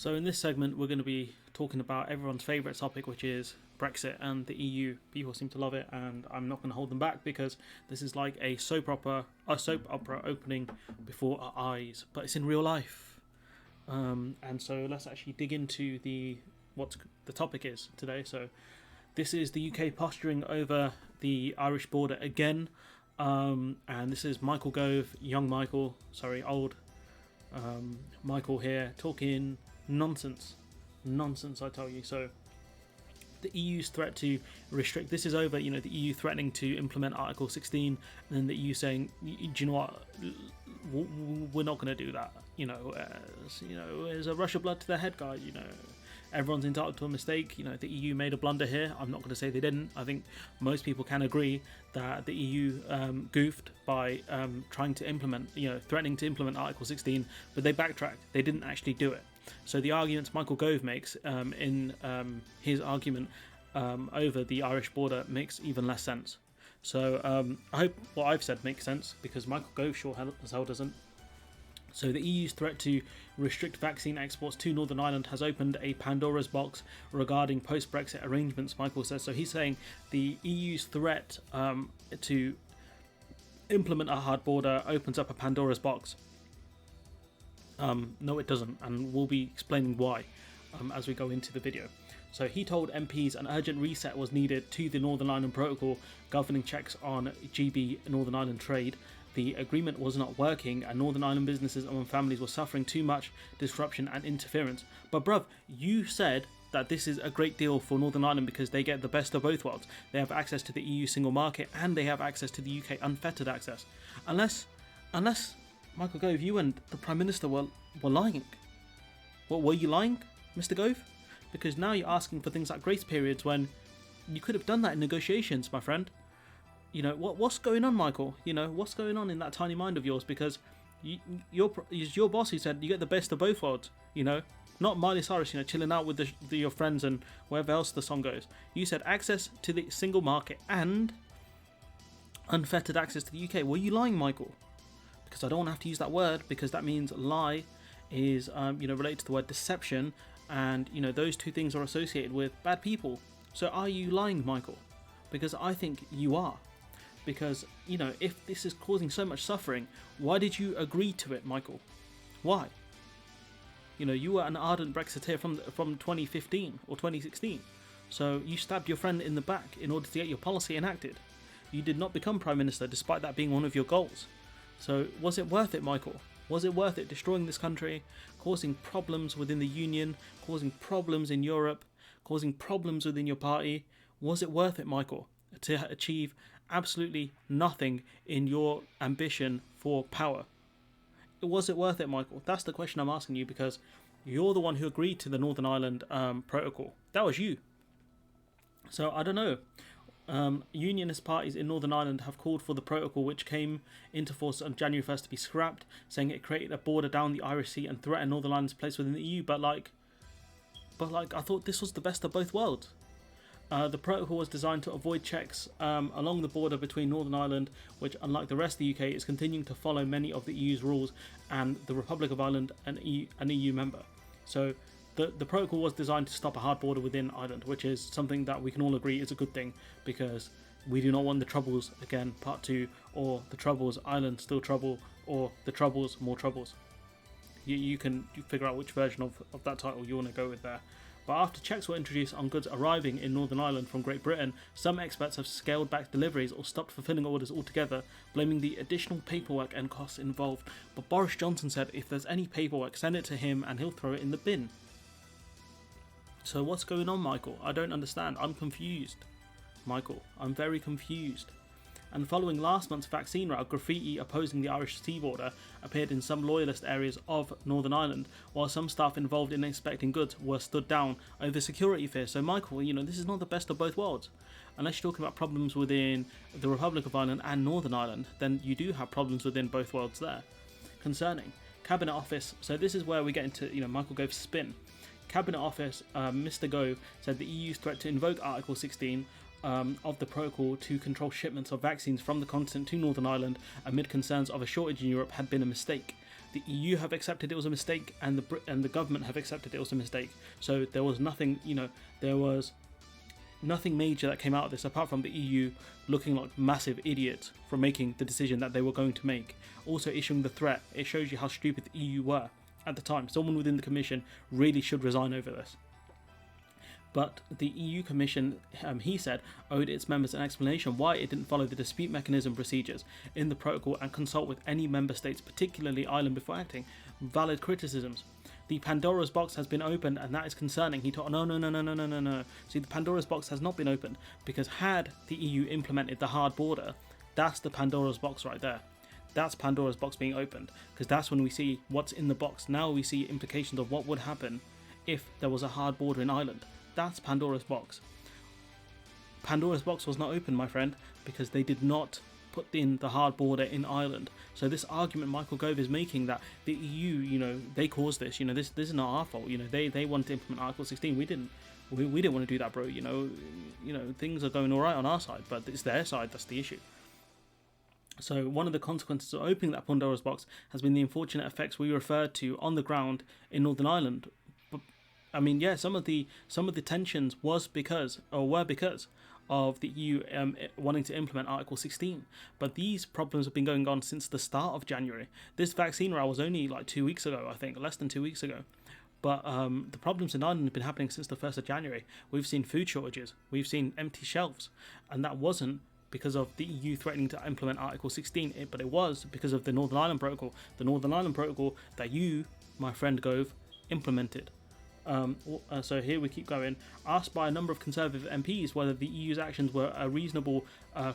So in this segment, we're going to be talking about everyone's favourite topic, which is Brexit and the EU. People seem to love it, and I'm not going to hold them back because this is like a soap opera opening before our eyes, but it's in real life. And so let's actually dig into what the topic is today. So this is the UK posturing over the Irish border again, and this is Michael Gove, old Michael here, talking nonsense, I tell you. So the EU's threat to restrict, this is over, the EU threatening to implement Article 16, and then the EU saying, do you know what, we're not going to do that, there's a rush of blood to their head, guys, everyone's entitled to a mistake. The EU made a blunder here. I'm not going to say they didn't. I think most people can agree that the EU goofed by trying to implement, threatening to implement Article 16, but they backtracked. They didn't actually do it. So the arguments Michael Gove makes in his argument over the Irish border makes even less sense. So I hope what I've said makes sense, because Michael Gove sure as hell doesn't. So the EU's threat to restrict vaccine exports to Northern Ireland has opened a Pandora's box regarding post-Brexit arrangements, Michael says. So he's saying the EU's threat to implement a hard border opens up a Pandora's box. No, it doesn't, and we'll be explaining why as we go into the video. So he told MPs an urgent reset was needed to the Northern Ireland Protocol governing checks on GB Northern Ireland trade. The agreement was not working, and Northern Ireland businesses and families were suffering too much disruption and interference. But bruv, you said that this is a great deal for Northern Ireland because they get the best of both worlds. They have access to the EU single market, and they have access to the UK unfettered access. Unless Michael Gove, you and the Prime Minister were lying. What, were you lying, Mr. Gove? Because now you're asking for things like grace periods when you could have done that in negotiations, my friend. What's going on, Michael? What's going on in that tiny mind of yours? Because it's your boss who said you get the best of both worlds. Not Miley Cyrus, chilling out with your friends and wherever else the song goes. You said access to the single market and unfettered access to the UK. Were you lying, Michael? Because I don't want to have to use that word, because that means lie is related to the word deception, and those two things are associated with bad people. So are you lying, Michael? Because I think you are. Because if this is causing so much suffering, why did you agree to it, Michael? Why? You were an ardent Brexiteer from 2015 or 2016. So you stabbed your friend in the back in order to get your policy enacted. You did not become Prime Minister despite that being one of your goals. So was it worth it, Michael? Was it worth it destroying this country, causing problems within the Union, causing problems in Europe, causing problems within your party? Was it worth it, Michael, to achieve absolutely nothing in your ambition for power? Was it worth it, Michael? That's the question I'm asking you, because you're the one who agreed to the Northern Ireland Protocol. That was you. So I don't know. Unionist parties in Northern Ireland have called for the protocol, which came into force on January 1st, to be scrapped, saying it created a border down the Irish Sea and threatened Northern Ireland's place within the EU. But I thought this was the best of both worlds. The protocol was designed to avoid checks along the border between Northern Ireland, which, unlike the rest of the UK, is continuing to follow many of the EU's rules, and the Republic of Ireland, an EU member. So the protocol was designed to stop a hard border within Ireland, which is something that we can all agree is a good thing, because we do not want the Troubles again, part 2, or the Troubles, Ireland still trouble, or the Troubles, more troubles. You can figure out which version of that title you want to go with there. But after checks were introduced on goods arriving in Northern Ireland from Great Britain, some experts have scaled back deliveries or stopped fulfilling orders altogether, blaming the additional paperwork and costs involved. But Boris Johnson said if there's any paperwork, send it to him and he'll throw it in the bin. So what's going on, Michael? I don't understand. I'm confused. Michael, I'm very confused. And following last month's vaccine rout, graffiti opposing the Irish sea border appeared in some loyalist areas of Northern Ireland, while some staff involved in inspecting goods were stood down over security fears. So Michael, this is not the best of both worlds. Unless you're talking about problems within the Republic of Ireland and Northern Ireland, then you do have problems within both worlds there. Concerning Cabinet Office, so this is where we get into Michael Gove's spin. Cabinet Office, Mr. Gove said the EU's threat to invoke Article 16 of the protocol to control shipments of vaccines from the continent to Northern Ireland amid concerns of a shortage in Europe had been a mistake. The EU have accepted it was a mistake, and the government have accepted it was a mistake. So there was nothing, there was nothing major that came out of this apart from the EU looking like massive idiots for making the decision that they were going to make. Also issuing the threat. It shows you how stupid the EU were at the time. Someone within the Commission really should resign over this. But the EU Commission, he said, owed its members an explanation why it didn't follow the dispute mechanism procedures in the protocol and consult with any member states, particularly Ireland, before acting. Valid criticisms. The Pandora's box has been opened, and that is concerning. He told, no. See, the Pandora's box has not been opened, because had the EU implemented the hard border, that's the Pandora's box right there. That's Pandora's box being opened, because that's when we see what's in the box. Now we see implications of what would happen if there was a hard border in Ireland. That's Pandora's box. Pandora's box was not open, my friend, because they did not put in the hard border in Ireland. So this argument Michael Gove is making that the EU, they caused this. This is not our fault. They wanted to implement Article 16. We didn't want to do that, bro. Things are going all right on our side, but it's their side that's the issue. So one of the consequences of opening that Pandora's box has been the unfortunate effects we referred to on the ground in Northern Ireland. Some of the tensions were because of the EU wanting to implement Article 16. But these problems have been going on since the start of January. This vaccine row was only like 2 weeks ago, I think, less than 2 weeks ago. But the problems in Ireland have been happening since the 1st of January. We've seen food shortages. We've seen empty shelves. And that wasn't because of the EU threatening to implement Article 16, but it was because of the Northern Ireland Protocol. The Northern Ireland Protocol that you, my friend Gove, implemented. So here we keep going. Asked by a number of Conservative MPs whether the EU's actions were a reasonable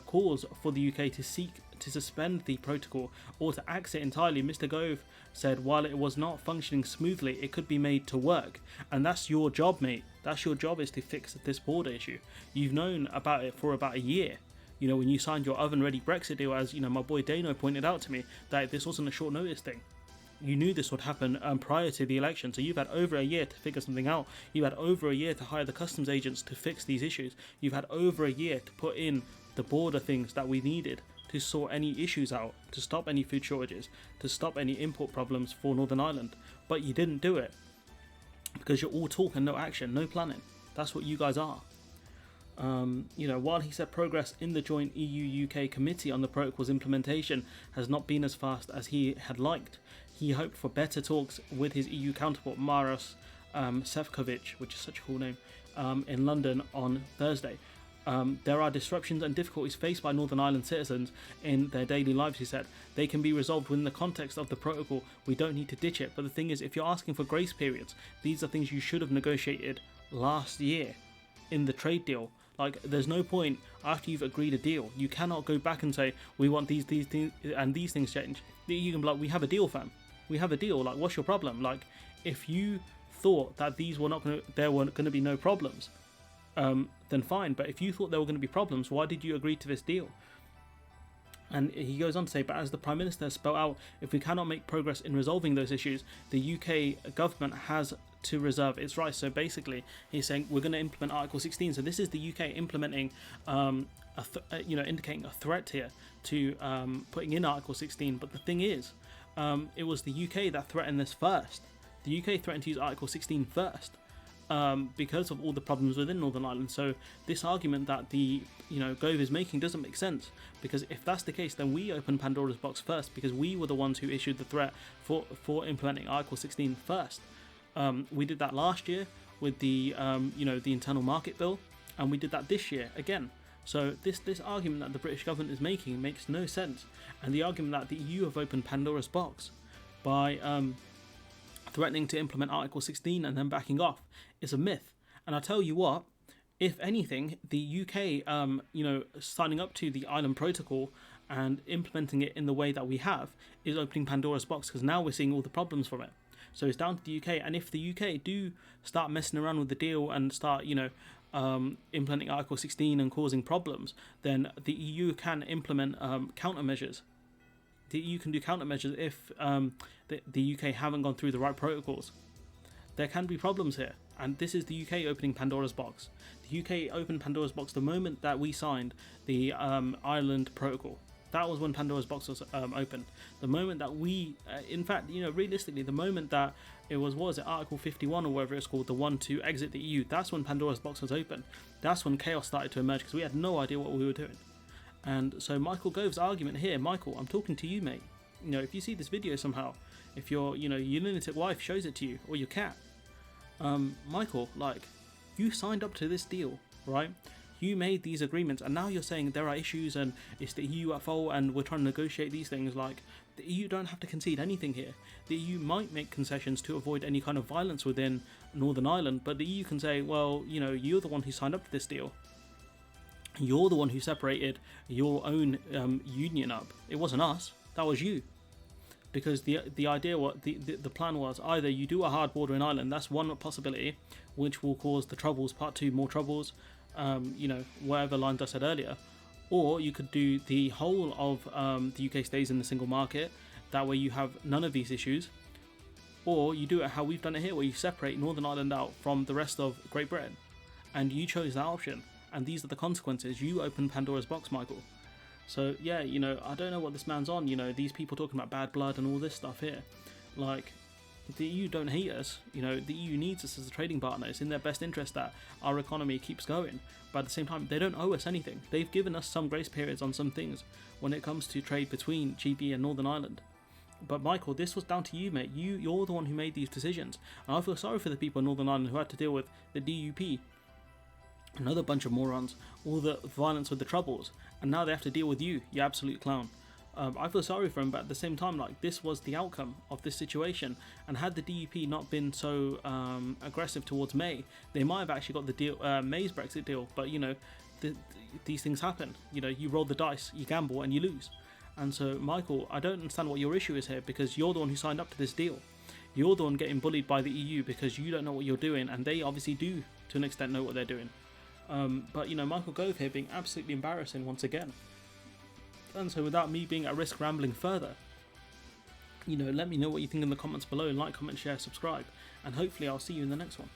cause for the UK to seek to suspend the protocol or to axe it entirely, Mr. Gove said while it was not functioning smoothly, it could be made to work. And that's your job, mate. That's your job, is to fix this border issue. You've known about it for about a year. When you signed your oven-ready Brexit deal, as my boy Dano pointed out to me, that this wasn't a short notice thing. You knew this would happen prior to the election, so you've had over a year to figure something out. You've had over a year to hire the customs agents to fix these issues. You've had over a year to put in the border things that we needed to sort any issues out, to stop any food shortages, to stop any import problems for Northern Ireland. But you didn't do it because you're all talk and no action, no planning. That's what you guys are. While he said progress in the joint EU-UK committee on the protocol's implementation has not been as fast as he had liked, he hoped for better talks with his EU counterpart Maros Sefcovic, which is such a cool name, in London on Thursday. There are disruptions and difficulties faced by Northern Ireland citizens in their daily lives, he said. They can be resolved within the context of the protocol. We don't need to ditch it. But the thing is, if you're asking for grace periods, these are things you should have negotiated last year in the trade deal. Like, there's no point after you've agreed a deal. You cannot go back and say, we want these things and these things change. You can be like, we have a deal, fam. We have a deal. Like, what's your problem? Like, if you thought that there weren't going to be no problems, then fine. But if you thought there were going to be problems, why did you agree to this deal? And he goes on to say, but as the Prime Minister spelled out, if we cannot make progress in resolving those issues, the UK government has to reserve its rights. So basically, he's saying we're going to implement Article 16. So this is the UK implementing, indicating a threat here to putting in Article 16. But the thing is, it was the UK that threatened this first. The UK threatened to use Article 16 first. Because of all the problems within Northern Ireland. So this argument that the Gove is making doesn't make sense, because if that's the case, then we opened Pandora's box first, because we were the ones who issued the threat for implementing Article 16 first. We did that last year with the the internal market bill, and we did that this year again. So this argument that the British government is making makes no sense, and the argument that the EU have opened Pandora's box by threatening to implement Article 16 and then backing off is a myth. And I tell you what, if anything, the UK, signing up to the Island Protocol and implementing it in the way that we have is opening Pandora's box, because now we're seeing all the problems from it. So it's down to the UK, and if the UK do start messing around with the deal and start, implementing Article 16 and causing problems, then the EU can implement countermeasures. The EU can do countermeasures if the UK haven't gone through the right protocols. There can be problems here, and this is the UK opening Pandora's box. The UK opened Pandora's box the moment that we signed the Ireland Protocol. That was when Pandora's box was opened. The moment that we, in fact, realistically, the moment that it was it Article 51 or whatever it's called, the one to exit the EU, that's when Pandora's box was open. That's when chaos started to emerge because we had no idea what we were doing. And so Michael Gove's argument here, Michael, I'm talking to you, mate. If you see this video somehow, if your, your lunatic wife shows it to you, or your cat, Michael, like, you signed up to this deal, right? You made these agreements, and now you're saying there are issues and it's the EU at fault and we're trying to negotiate these things. Like, the EU don't have to concede anything here. The EU might make concessions to avoid any kind of violence within Northern Ireland, but the EU can say, well, you're the one who signed up to this deal. You're the one who separated your own union up. It wasn't us. That was you. Because the idea, the plan was, either you do a hard border in Ireland, that's one possibility, which will cause the Troubles, Part 2, more Troubles, whatever lines I said earlier, or you could do the whole of the UK stays in the single market, that way you have none of these issues, or you do it how we've done it here, where you separate Northern Ireland out from the rest of Great Britain, and you chose that option, and these are the consequences. You opened Pandora's box, Michael. So yeah, I don't know what this man's on, these people talking about bad blood and all this stuff here, like, the EU don't hate us, the EU needs us as a trading partner. It's in their best interest that our economy keeps going, but at the same time, they don't owe us anything. They've given us some grace periods on some things when it comes to trade between GB and Northern Ireland. But Michael, this was down to you, mate. You're the one who made these decisions. And I feel sorry for the people in Northern Ireland who had to deal with the DUP, another bunch of morons, all the violence with the Troubles, and now they have to deal with you absolute clown. I feel sorry for him, but at the same time, like, this was the outcome of this situation, and had the DUP not been so aggressive towards May, they might have actually got the deal, May's Brexit deal. But these things happen. You roll the dice, you gamble, and you lose. And so, Michael, I don't understand what your issue is here, because you're the one who signed up to this deal. You're the one getting bullied by the EU because you don't know what you're doing, and they obviously do to an extent know what they're doing. But Michael Gove here being absolutely embarrassing once again. And so, without me being at risk rambling further, let me know what you think in the comments below. Like, comment, share, subscribe, and hopefully I'll see you in the next one.